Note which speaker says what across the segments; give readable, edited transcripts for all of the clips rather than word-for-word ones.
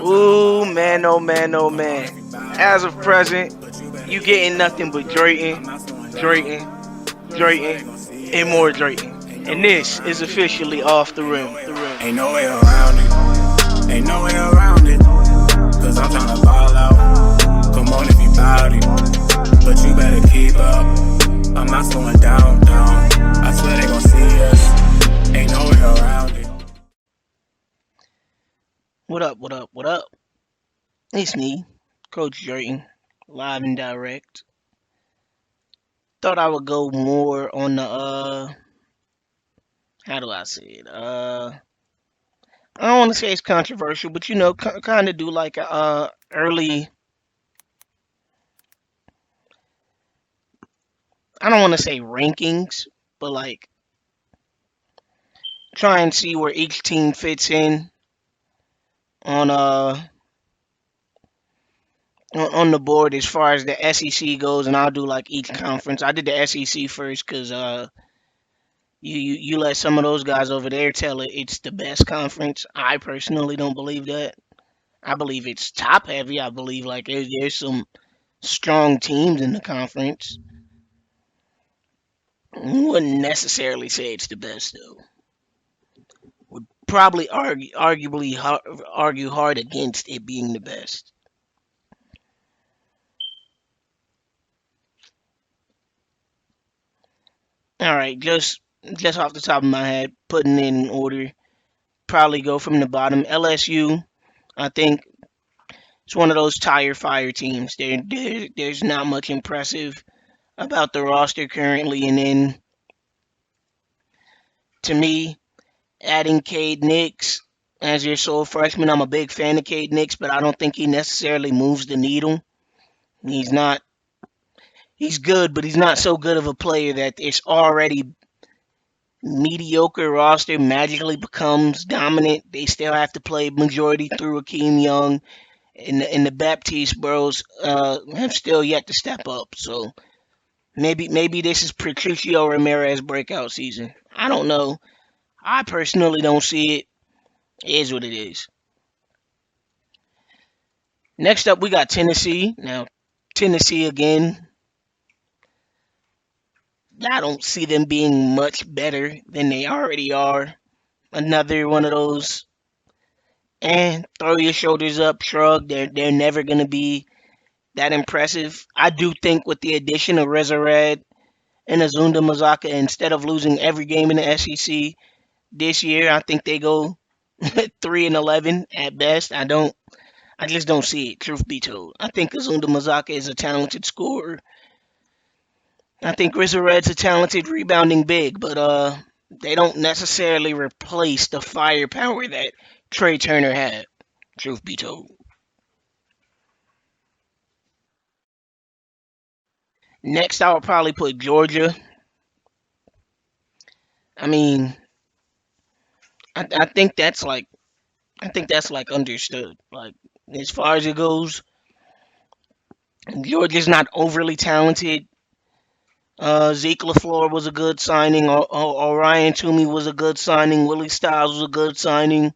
Speaker 1: Ooh, man, oh man, oh man. As of present, you getting nothing but Drayton, Drayton, Drayton, and more Drayton. And this is officially off the rim. The rim.
Speaker 2: Ain't no way around it. Ain't no way around it. Cause I'm tryna ball out. Come on if you bout it. But you better keep up. I'm not slowing down. I swear they gon' see us. Ain't no way around it.
Speaker 1: What up, what up, what up? It's me, Coach Drayton, live and direct. Thought I would go more on the, how do I say it? I don't want to say it's controversial, but kind of do like a early. I don't want to say rankings, but like try and see where each team fits in on on the board as far as the SEC goes, and I'll do like each conference. I did the SEC first because you let some of those guys over there tell it it's the best conference. I personally don't believe that. I believe it's top heavy. I believe like there's some strong teams in the conference. Wouldn't necessarily say it's the best though. Would probably argue hard against it being the best. All right, just off the top of my head, putting it in order. Probably go from the bottom. LSU, I think it's one of those tire fire teams. There's not much impressive about the roster currently, and then to me, adding Cade Nix as your sole freshman, I'm a big fan of Cade Nix, but I don't think he necessarily moves the needle. He's not. He's good, but he's not so good of a player that it's already mediocre roster magically becomes dominant. They still have to play majority through Akeem Young, and the Baptiste bros have still yet to step up. So maybe this is Patricio Ramirez breakout season. I don't know. I personally don't see it. It is what it is. Next up, we got Tennessee. Now, Tennessee again. I don't see them being much better than they already are. Another one of those and throw your shoulders up, shrug. They're never gonna be that impressive. I do think with the addition of Reza Red and Azunda Mazaka, instead of losing every game in the SEC this year, I think they go 3-11 at best. I just don't see it. Truth be told, I think Azunda Mazaka is a talented scorer. I think Reza Red's a talented rebounding big, but they don't necessarily replace the firepower that Trey Turner had. Truth be told. Next, I would probably put Georgia. I mean, I think that's like understood. Like as far as it goes, Georgia's not overly talented. Zeke LaFleur was a good signing. Orion Toomey was a good signing. Willie Styles was a good signing.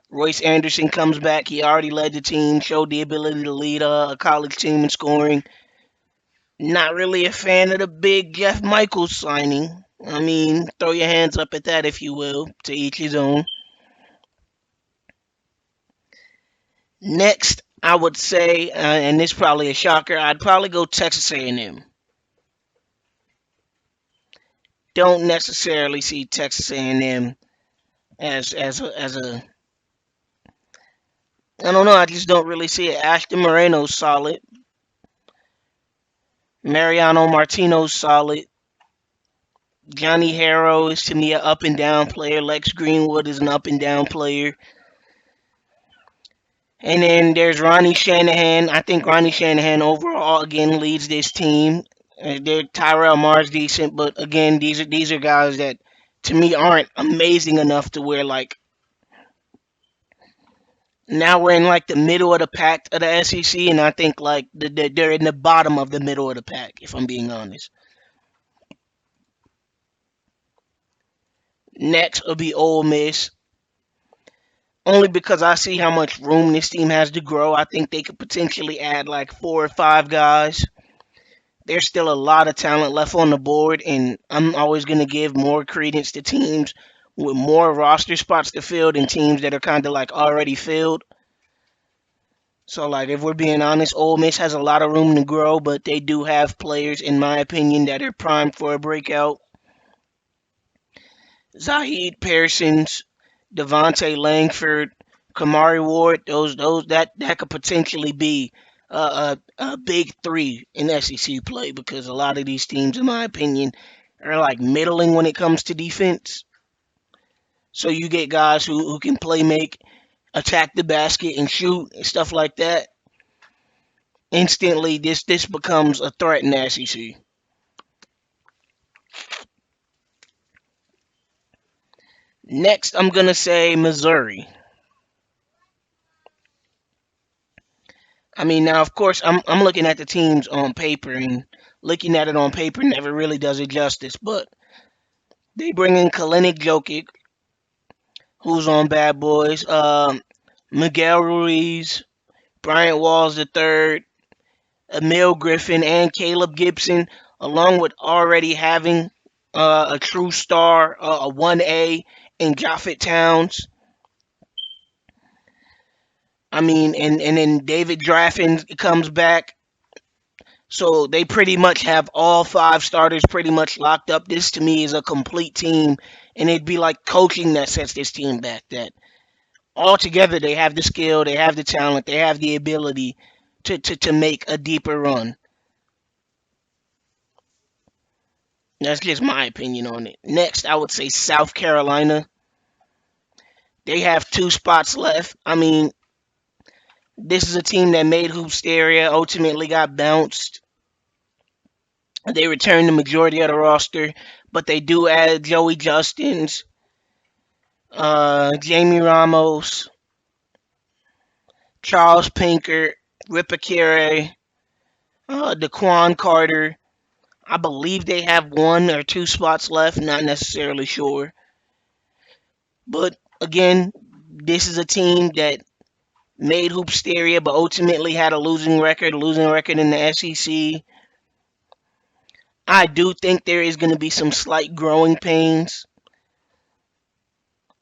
Speaker 1: Royce Anderson comes back. He already led the team, showed the ability to lead a college team in scoring. Not really a fan of the big Jeff Michaels signing. I mean, throw your hands up at that if you will. To each his own. Next, I would say, and this is probably a shocker, I'd probably go Texas A&M. Don't necessarily see Texas A&M as a I don't know. I just don't really see it. Ashton Moreno's solid. Mariano Martino's solid. Johnny Harrow is to me an up and down player. Lex Greenwood is an up and down player. And then there's Ronnie Shanahan. I think Ronnie Shanahan overall again leads this team. Tyrell Mars decent, but again these are guys that to me aren't amazing enough to where like now we're in like the middle of the pack of the SEC, and I think like they're in the bottom of the middle of the pack if I'm being honest. Next will be Ole Miss. only because I see how much room this team has to grow. I think they could potentially add like 4 or 5 guys. There's still a lot of talent left on the board, and I'm always going to give more credence to teams with more roster spots to fill than teams that are kind of like already filled. So, like, if we're being honest, Ole Miss has a lot of room to grow, but they do have players, in my opinion, that are primed for a breakout. Zahid Pearsons, Devontae Langford, Kamari Ward, those that could potentially be a big three in SEC play because a lot of these teams, in my opinion, are like middling when it comes to defense. So you get guys who can play make, attack the basket and shoot and stuff like that. Instantly, this becomes a threat in the SEC. Next, I'm gonna say Missouri. I mean, now of course I'm looking at the teams on paper, and looking at it on paper never really does it justice. But they bring in Kalinick Jokic, who's on Bad Boys, Miguel Ruiz, Bryant Walls III, Emil Griffin, and Caleb Gibson, along with already having a true star, a 1A in Japheth Towns. I mean, and then David Draffin comes back. So they pretty much have all 5 starters pretty much locked up. This to me is a complete team, and it'd be like coaching that sets this team back. That altogether they have the skill, they have the talent, they have the ability to make a deeper run. That's just my opinion on it. Next, I would say South Carolina. They have 2 spots left. I mean, this is a team that made Hoopsteria, ultimately got bounced. They returned the majority of the roster, but they do add Joey Justins, Jamie Ramos, Charles Pinker, Ripakere, Daquan Carter. I believe they have 1 or 2 spots left, not necessarily sure. But again, this is a team that made Hoopsteria, but ultimately had a losing record in the SEC. I do think there is going to be some slight growing pains.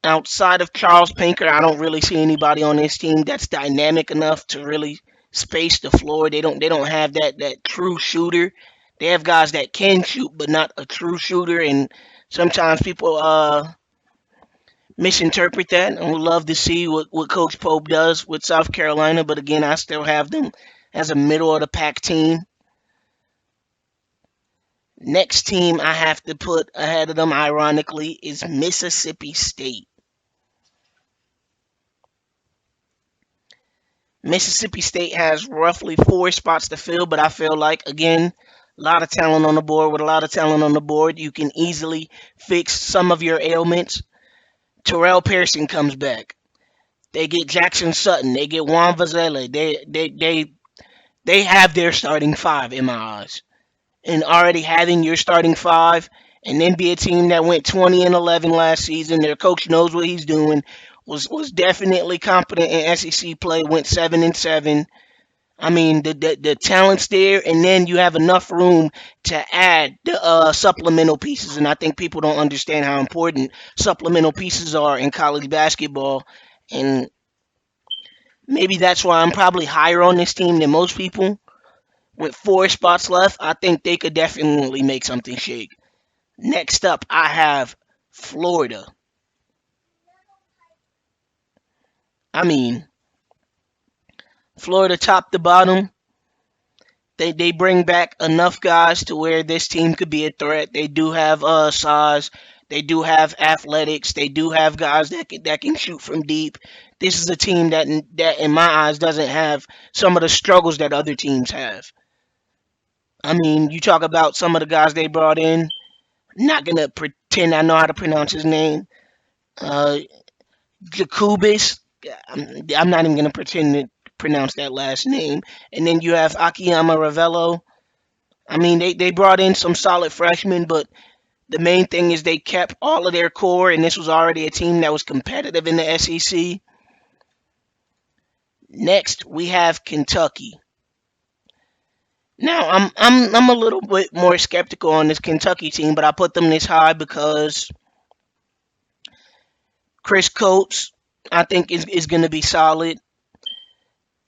Speaker 1: Outside of Charles Pinker, I don't really see anybody on this team that's dynamic enough to really space the floor. They don't have that true shooter. They have guys that can shoot, but not a true shooter, and sometimes people misinterpret that. And would love to see what Coach Pope does with South Carolina, but again, I still have them as a middle of the pack team. Next team I have to put ahead of them, ironically, is Mississippi State. Mississippi State has roughly 4 spots to fill, but I feel like, again, a lot of talent on the board. With a lot of talent on the board, you can easily fix some of your ailments. Terrell Pearson comes back. They get Jackson Sutton. They get Juan Vazele. They have their starting 5 in my eyes. And already having your starting 5, and then be a team that went 20-11 last season. Their coach knows what he's doing. Was definitely competent in SEC play. Went 7-7. I mean, the talent's there, and then you have enough room to add the supplemental pieces. And I think people don't understand how important supplemental pieces are in college basketball. And maybe that's why I'm probably higher on this team than most people. With 4 spots left, I think they could definitely make something shake. Next up, I have Florida. I mean, Florida top to bottom. They bring back enough guys to where this team could be a threat. They do have size. They do have athletics. They do have guys that can shoot from deep. This is a team that in my eyes doesn't have some of the struggles that other teams have. I mean, you talk about some of the guys they brought in. Not gonna pretend I know how to pronounce his name. Uh, Jacobus. I'm not even gonna pretend to pronounce that last name. And then you have Akiyama Ravello. I mean, they brought in some solid freshmen, but the main thing is they kept all of their core, and this was already a team that was competitive in the SEC. Next, we have Kentucky. Now, I'm a little bit more skeptical on this Kentucky team, but I put them this high because Chris Coates, I think is going to be solid.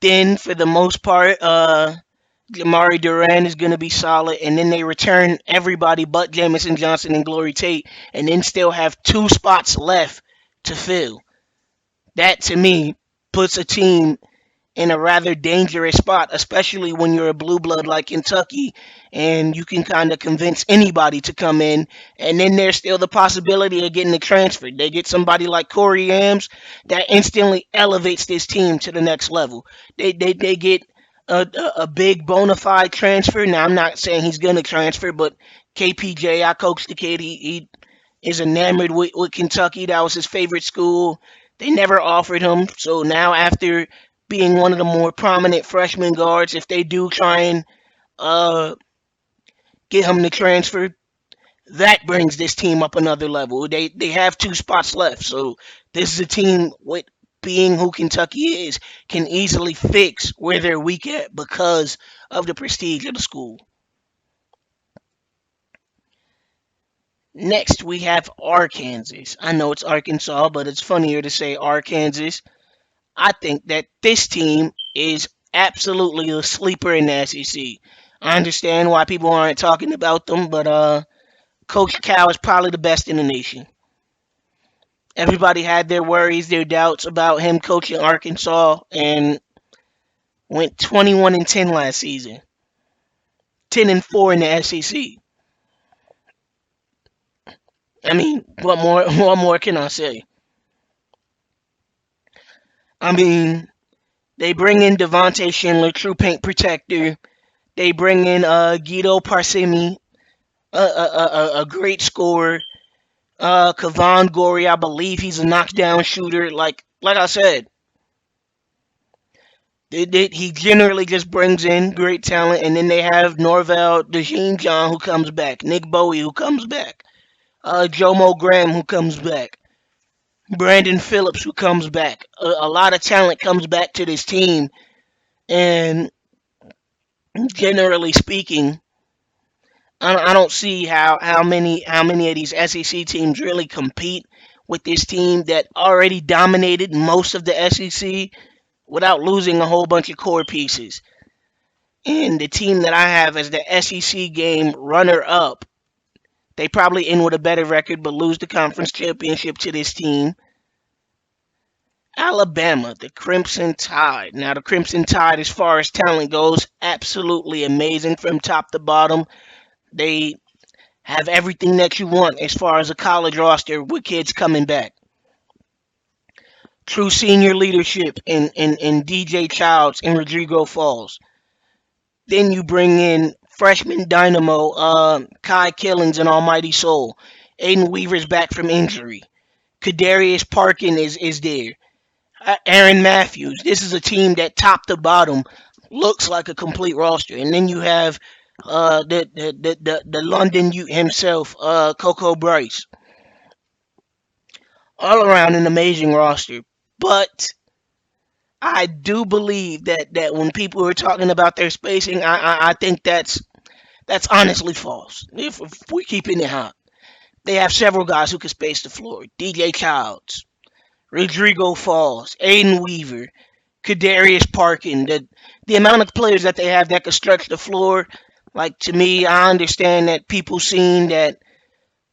Speaker 1: Then, for the most part, Jamari Duran is going to be solid, and then they return everybody but Jamison Johnson and Glory Tate, and then still have two spots left to fill. That to me puts a team in a rather dangerous spot, especially when you're a blue blood like Kentucky and you can kind of convince anybody to come in. And then there's still the possibility of getting the transfer. They get somebody like Corey Yams that instantly elevates this team to the next level. They get a big bona fide transfer. Now, I'm not saying he's going to transfer, but KPJ, I coached the kid. He is enamored with Kentucky. That was his favorite school. They never offered him. So now, after being one of the more prominent freshman guards, if they do try and uh, get him to transfer, that brings this team up another level. They have two spots left, so this is a team with being who Kentucky is can easily fix where they're weak at because of the prestige of the school. Next, we have Arkansas. I know it's Arkansas, but it's funnier to say Arkansas. I think that this team is absolutely a sleeper in the SEC. I understand why people aren't talking about them, but Coach Cal is probably the best in the nation. Everybody had their worries, their doubts about him coaching Arkansas, and went 21-10 last season, 10-4 in the SEC. I mean, what more? What more can I say? I mean, they bring in Devontae Schindler, true paint protector. They bring in Guido Parsimi, a great scorer. Kavan Gori, I believe he's a knockdown shooter. Like I said, he generally just brings in great talent, and then they have Norvell Dejean John who comes back, Nick Bowie who comes back, Jomo Graham who comes back, Brandon Phillips who comes back. A lot of talent comes back to this team, and generally speaking, I don't see how many of these SEC teams really compete with this team that already dominated most of the SEC without losing a whole bunch of core pieces. And the team that I have as the SEC game runner up, they probably end with a better record but lose the conference championship to this team. Alabama, the Crimson Tide. Now, the Crimson Tide, as far as talent goes, absolutely amazing from top to bottom. They have everything that you want as far as a college roster with kids coming back. True senior leadership in DJ Childs and Rodrigo Falls. Then you bring in freshman dynamo Kai Killings and Almighty Soul. Aiden Weaver's back from injury. Kadarius Parkin is there. Aaron Matthews. This is a team that top to bottom looks like a complete roster. And then you have the London Ute himself, Coco Bryce. All around an amazing roster. But I do believe that when people are talking about their spacing, I think that's honestly false. If we're keeping it hot, they have several guys who can space the floor. DJ Childs, Rodrigo Falls, Aiden Weaver, Kadarius Parkin. The amount of players that they have that can stretch the floor, like to me, I understand that people seen that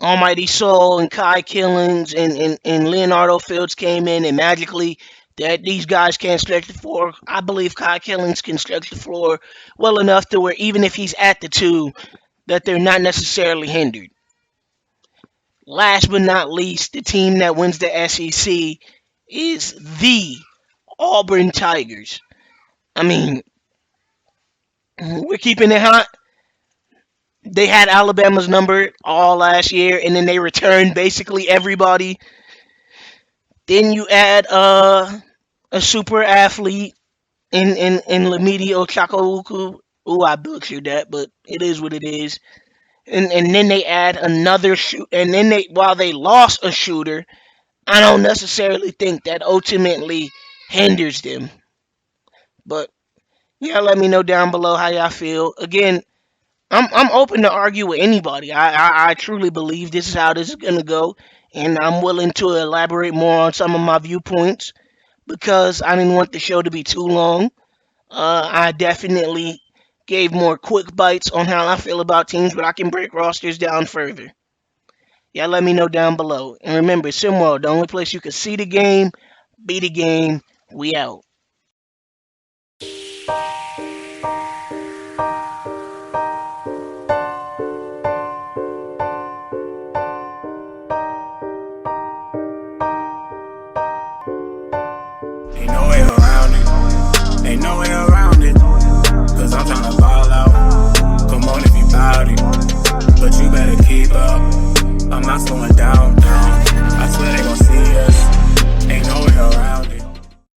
Speaker 1: Almighty Soul and Kai Killings and Leonardo Fields came in and magically that these guys can't stretch the floor. I believe Kai Killings can stretch the floor well enough to where even if he's at the two, that they're not necessarily hindered. Last but not least, the team that wins the SEC is the Auburn Tigers. I mean, we're keeping it hot. They had Alabama's number all last year, and then they returned basically everybody. Then you add a super athlete in Lamidio Chakauku. Oh, I butchered that, but it is what it is. And then they add another shoot, and then while they lost a shooter, I don't necessarily think that ultimately hinders them. But yeah, let me know down below how y'all feel. Again, I'm open to argue with anybody. I truly believe this is how this is gonna go, and I'm willing to elaborate more on some of my viewpoints because I didn't want the show to be too long. I definitely gave more quick bites on how I feel about teams, but I can break rosters down further. Yeah, let me know down below. And remember, SimWorld, the only place you can see the game, be the game. We out.